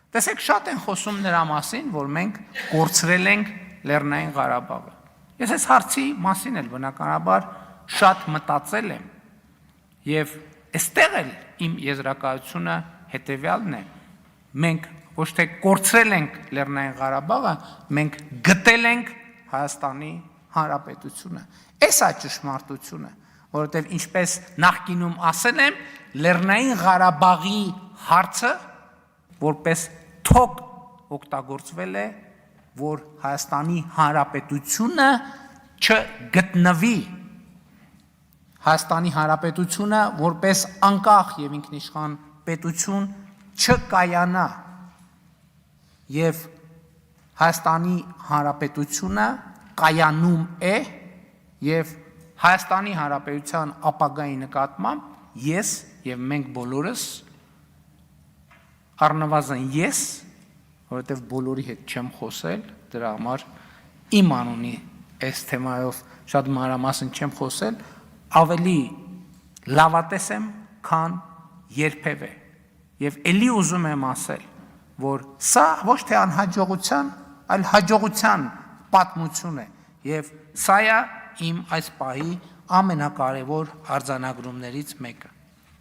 Տեսեք, շատ են խոսում նրա մասին, որ մենք կորցրել ենք Լեռնային Ղարաբաղը։ Ես այս հարցի մասին էլ բնականաբար շատ մտածել եմ եւ այստեղ էլ իմ եզրակացությունը հետեւյալն է. մենք ոչ թե կորցրել ենք Լեռնային Ղարաբաղը, մենք գտել ենք Հայաստանի Հանրապետությունը։ Այս է ճշմարտությունը, որովհետեւ ինչպես նախկինում ասել եմ, Լեռնային Ղարաբաղի հարցը որպես թոք օգտագործվել է, որ Հայաստանի Հանրապետությունը չգտնվի, Հայաստանի Հանրապետությունը որպես անկախ եւ ինքնիշխան պետություն չկայանա եւ Հայաստանի Հանրապետությունը կայանում է եւ Հայաստանի Հանրապետության ապագայի նկատմամբ ես եւ մենք բոլորս առնվազն ես, որովհետեւ բոլորի հետ չեմ խոսել, դրա համար իմ անունի այս թեմայով շատ մանրամասն չեմ խոսել, ավելի լավատես եմ, քան երբևէ։ Եվ ելի ուզում եմ ասել, որ սա ոչ թե անհաջողության, այլ հաջողության պատմություն է, եւ սա է իմ այս պահի ամենակարևոր արձանագրումներից մեկը։